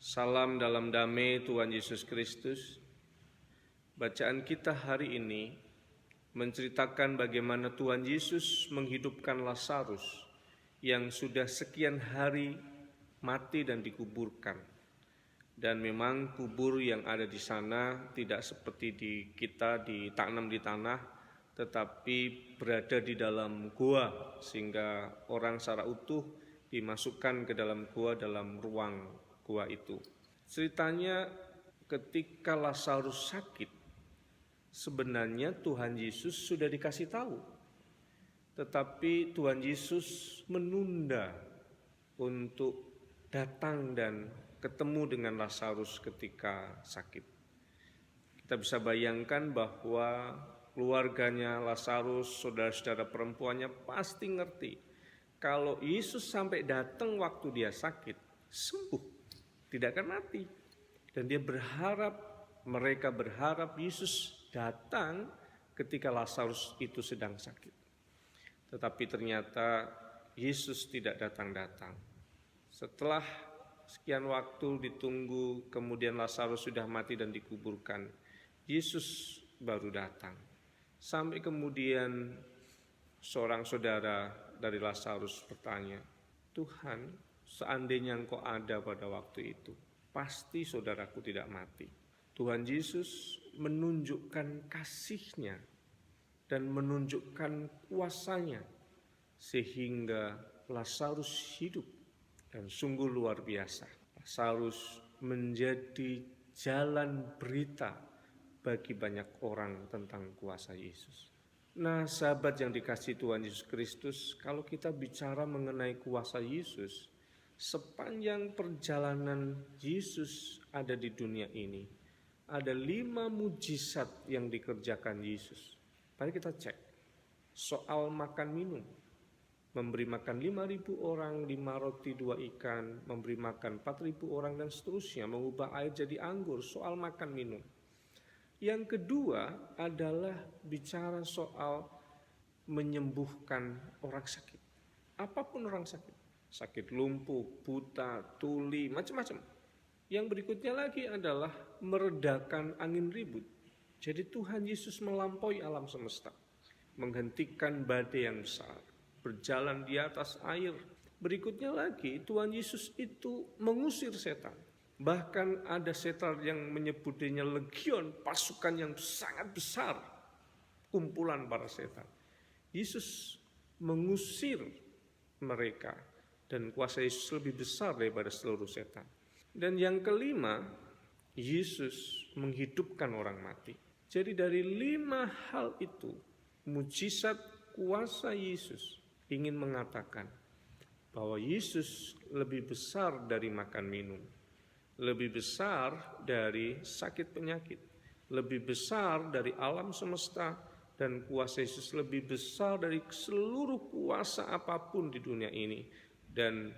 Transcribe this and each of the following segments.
Salam dalam damai Tuhan Yesus Kristus. Bacaan kita hari ini menceritakan bagaimana Tuhan Yesus menghidupkan Lazarus yang sudah sekian hari mati dan dikuburkan. Dan memang kubur yang ada di sana tidak seperti di kita ditanam di tanah, tetapi berada di dalam gua, sehingga orang secara utuh dimasukkan ke dalam gua, dalam ruang gua itu. Ceritanya ketika Lazarus sakit, sebenarnya Tuhan Yesus sudah dikasih tahu, tetapi Tuhan Yesus menunda untuk datang dan ketemu dengan Lazarus ketika sakit. Kita bisa bayangkan bahwa keluarganya Lazarus, saudara-saudara perempuannya pasti ngerti kalau Yesus sampai datang waktu dia sakit, sembuh, tidak akan mati. Dan mereka berharap Yesus datang ketika Lazarus itu sedang sakit. Tetapi ternyata Yesus tidak datang-datang. Setelah sekian waktu ditunggu, kemudian Lazarus sudah mati dan dikuburkan, Yesus baru datang. Sampai kemudian seorang saudara dari Lazarus bertanya, "Tuhan, seandainya Engkau ada pada waktu itu, pasti saudaraku tidak mati." Tuhan Yesus menunjukkan kasih-Nya dan menunjukkan kuasa-Nya sehingga Lazarus hidup, dan sungguh luar biasa. Lazarus menjadi jalan berita bagi banyak orang tentang kuasa Yesus. Nah, sahabat yang dikasihi Tuhan Yesus Kristus, kalau kita bicara mengenai kuasa Yesus, sepanjang perjalanan Yesus ada di dunia ini, ada 5 mujizat yang dikerjakan Yesus. Mari kita cek soal makan minum. Memberi makan 5.000 orang, 5 roti 2 ikan, memberi makan 4.000 orang dan seterusnya, mengubah air jadi anggur, soal makan minum. Yang kedua adalah bicara soal menyembuhkan orang sakit. Apapun orang sakit. Sakit lumpuh, buta, tuli, macam-macam. Yang berikutnya lagi adalah meredakan angin ribut. Jadi Tuhan Yesus melampaui alam semesta, menghentikan badai yang besar, berjalan di atas air. Berikutnya lagi, Tuhan Yesus itu mengusir setan. Bahkan ada setan yang menyebutnya legion, pasukan yang sangat besar, kumpulan para setan. Yesus mengusir mereka, dan kuasa Yesus lebih besar daripada seluruh setan. Dan yang kelima, Yesus menghidupkan orang mati. Jadi dari 5 hal itu, mujizat kuasa Yesus ingin mengatakan bahwa Yesus lebih besar dari makan minum, lebih besar dari sakit penyakit, lebih besar dari alam semesta, dan kuasa Yesus lebih besar dari seluruh kuasa apapun di dunia ini. Dan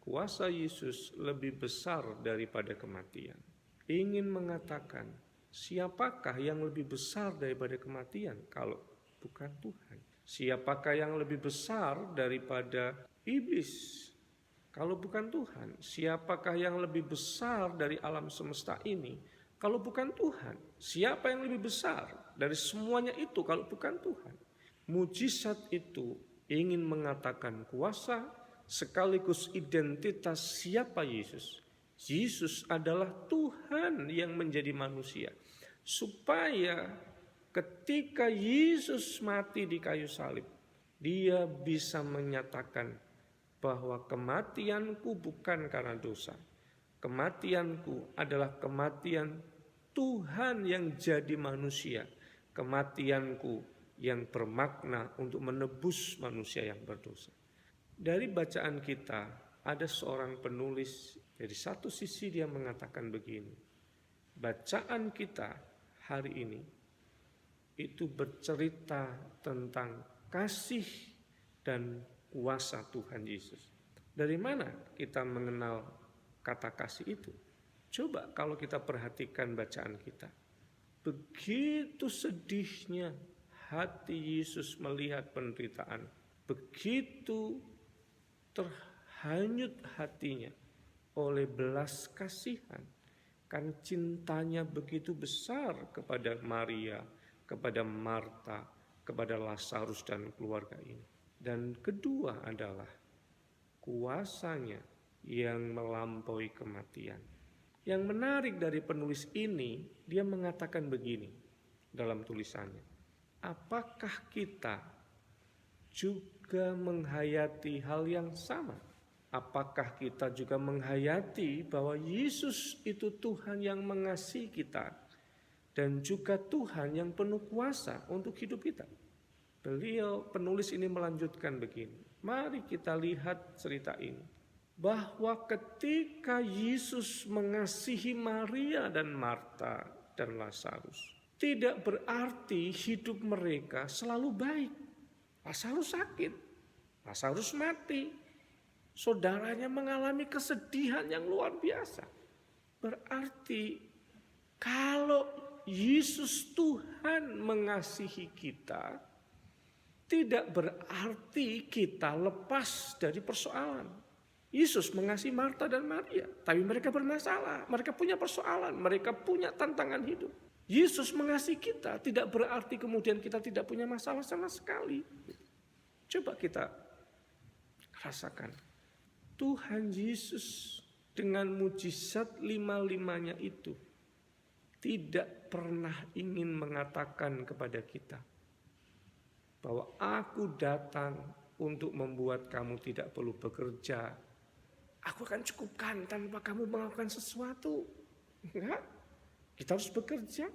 kuasa Yesus lebih besar daripada kematian. Ingin mengatakan, siapakah yang lebih besar daripada kematian kalau bukan Tuhan? Siapakah yang lebih besar daripada iblis kalau bukan Tuhan? Siapakah yang lebih besar dari alam semesta ini kalau bukan Tuhan? Siapa yang lebih besar dari semuanya itu kalau bukan Tuhan? Mujizat itu ingin mengatakan kuasa sekaligus identitas siapa Yesus. Yesus adalah Tuhan yang menjadi manusia, supaya ketika Yesus mati di kayu salib, Dia bisa menyatakan bahwa kematianku bukan karena dosa. Kematianku adalah kematian Tuhan yang jadi manusia. Kematianku yang bermakna untuk menebus manusia yang berdosa. Dari bacaan kita, ada seorang penulis, dari satu sisi dia mengatakan begini, bacaan kita hari ini itu bercerita tentang kasih dan kuasa Tuhan Yesus. Dari mana kita mengenal kata kasih itu? Coba kalau kita perhatikan bacaan kita. Begitu sedihnya hati Yesus melihat penderitaan. Begitu terhanyut hatinya oleh belas kasihan. Kan cintanya begitu besar kepada Maria, kepada Marta, kepada Lazarus dan keluarga ini. Dan kedua adalah kuasanya yang melampaui kematian. Yang menarik dari penulis ini, dia mengatakan begini dalam tulisannya. Apakah kita juga menghayati hal yang sama? Apakah kita juga menghayati bahwa Yesus itu Tuhan yang mengasihi kita dan juga Tuhan yang penuh kuasa untuk hidup kita? Penulis ini melanjutkan begini. Mari kita lihat cerita ini. Bahwa ketika Yesus mengasihi Maria dan Marta dan Lazarus, tidak berarti hidup mereka selalu baik. Lazarus sakit, Lazarus mati, saudaranya mengalami kesedihan yang luar biasa. Berarti kalau Yesus Tuhan mengasihi kita, tidak berarti kita lepas dari persoalan. Yesus mengasihi Marta dan Maria, tapi mereka bermasalah, mereka punya persoalan, mereka punya tantangan hidup. Yesus mengasihi kita tidak berarti kemudian kita tidak punya masalah sama sekali. Coba kita rasakan. Tuhan Yesus dengan mujizat 5-5-nya itu tidak pernah ingin mengatakan kepada kita bahwa aku datang untuk membuat kamu tidak perlu bekerja. Aku akan cukupkan tanpa kamu melakukan sesuatu. Enggak, kita harus bekerja.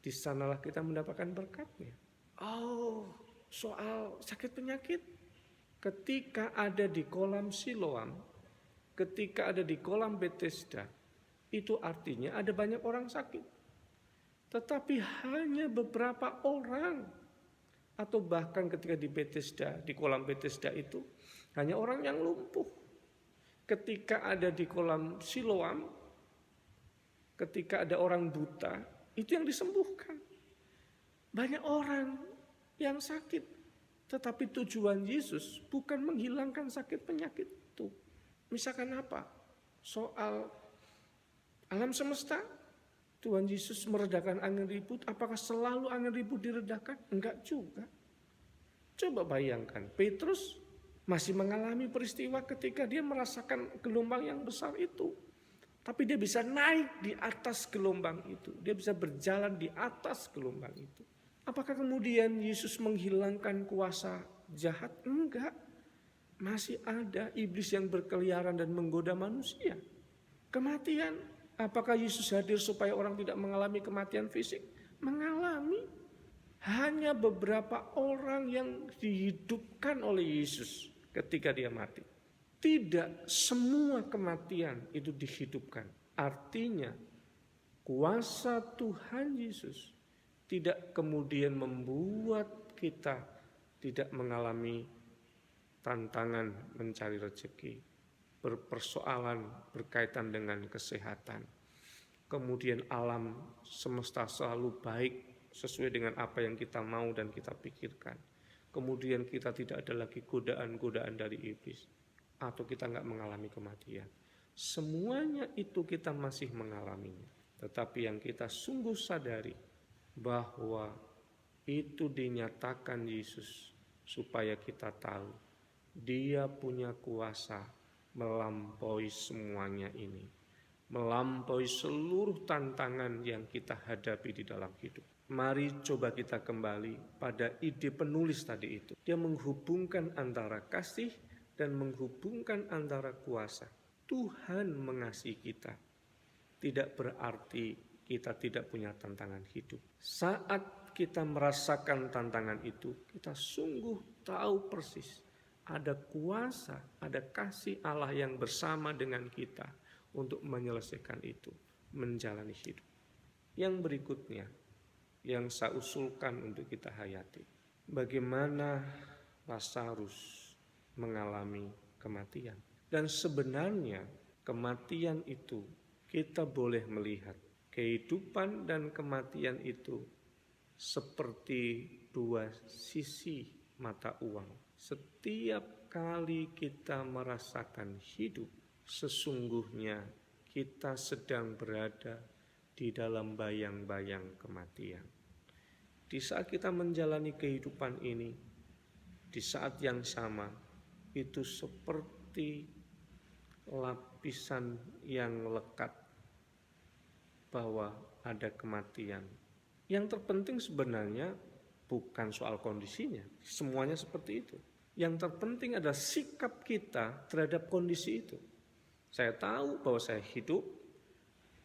Di sanalah kita mendapatkan berkatnya. Oh, soal sakit penyakit. Ketika ada di kolam Siloam, ketika ada di kolam Bethesda, itu artinya ada banyak orang sakit. Tetapi hanya beberapa orang, atau bahkan ketika di Bethesda, di kolam Bethesda itu, hanya orang yang lumpuh. Ketika ada di kolam Siloam, ketika ada orang buta, itu yang disembuhkan. Banyak orang yang sakit, tetapi tujuan Yesus bukan menghilangkan sakit penyakit itu. Misalkan apa? Soal alam semesta, Tuhan Yesus meredakan angin ribut. Apakah selalu angin ribut diredakan? Enggak juga. Coba bayangkan, Petrus masih mengalami peristiwa ketika dia merasakan gelombang yang besar itu. Tapi dia bisa naik di atas gelombang itu. Dia bisa berjalan di atas gelombang itu. Apakah kemudian Yesus menghilangkan kuasa jahat? Enggak. Masih ada iblis yang berkeliaran dan menggoda manusia. Kematian. Apakah Yesus hadir supaya orang tidak mengalami kematian fisik? Mengalami. Hanya beberapa orang yang dihidupkan oleh Yesus ketika dia mati. Tidak semua kematian itu dihidupkan. Artinya kuasa Tuhan Yesus tidak kemudian membuat kita tidak mengalami tantangan mencari rezeki, berpersoalan berkaitan dengan kesehatan. Kemudian alam semesta selalu baik sesuai dengan apa yang kita mau dan kita pikirkan. Kemudian kita tidak ada lagi godaan-godaan dari iblis. Atau kita nggak mengalami kematian. Semuanya itu kita masih mengalaminya. Tetapi yang kita sungguh sadari bahwa itu dinyatakan Yesus supaya kita tahu Dia punya kuasa melampaui semuanya ini. Melampaui seluruh tantangan yang kita hadapi di dalam hidup. Mari coba kita kembali pada ide penulis tadi itu. Dia menghubungkan antara kasih dan menghubungkan antara kuasa. Tuhan mengasihi kita. Tidak berarti kita tidak punya tantangan hidup. Saat kita merasakan tantangan itu, kita sungguh tahu persis ada kuasa, ada kasih Allah yang bersama dengan kita untuk menyelesaikan itu, menjalani hidup. Yang berikutnya, yang saya usulkan untuk kita hayati. Bagaimana Lazarus mengalami kematian. Dan sebenarnya kematian itu kita boleh melihat. Kehidupan dan kematian itu seperti dua sisi mata uang. Setiap kali kita merasakan hidup, sesungguhnya kita sedang berada di dalam bayang-bayang kematian. Di saat kita menjalani kehidupan ini, di saat yang sama, itu seperti lapisan yang lekat bahwa ada kematian. Yang terpenting sebenarnya bukan soal kondisinya, semuanya seperti itu. Yang terpenting adalah sikap kita terhadap kondisi itu. Saya tahu bahwa saya hidup,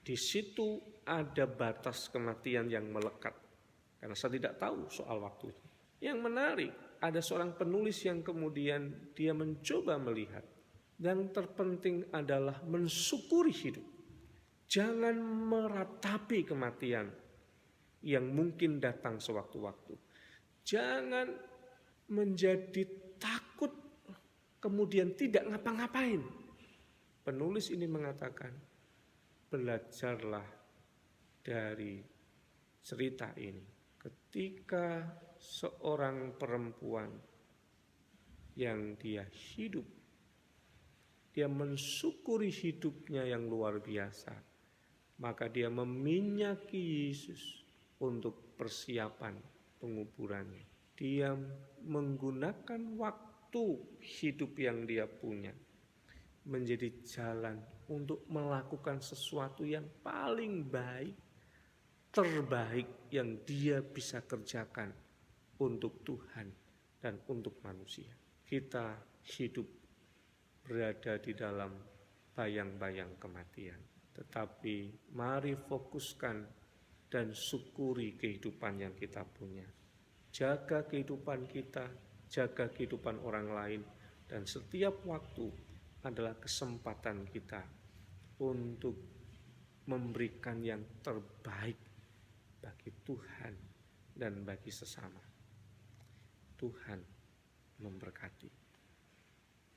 di situ ada batas kematian yang melekat. Karena saya tidak tahu soal waktunya. Yang menarik, ada seorang penulis yang kemudian dia mencoba melihat. Yang terpenting adalah mensyukuri hidup. Jangan meratapi kematian yang mungkin datang sewaktu-waktu. Jangan menjadi takut kemudian tidak ngapa-ngapain. Penulis ini mengatakan, belajarlah dari cerita ini. Ketika seorang perempuan yang dia hidup, dia mensyukuri hidupnya yang luar biasa, maka dia meminyaki Yesus untuk persiapan penguburannya. Dia menggunakan waktu hidup yang dia punya menjadi jalan untuk melakukan sesuatu yang paling baik, terbaik yang dia bisa kerjakan untuk Tuhan dan untuk manusia. Kita hidup berada di dalam bayang-bayang kematian, tetapi mari fokuskan dan syukuri kehidupan yang kita punya. Jaga kehidupan kita, jaga kehidupan orang lain, dan setiap waktu adalah kesempatan kita untuk memberikan yang terbaik bagi Tuhan dan bagi sesama. Tuhan memberkati.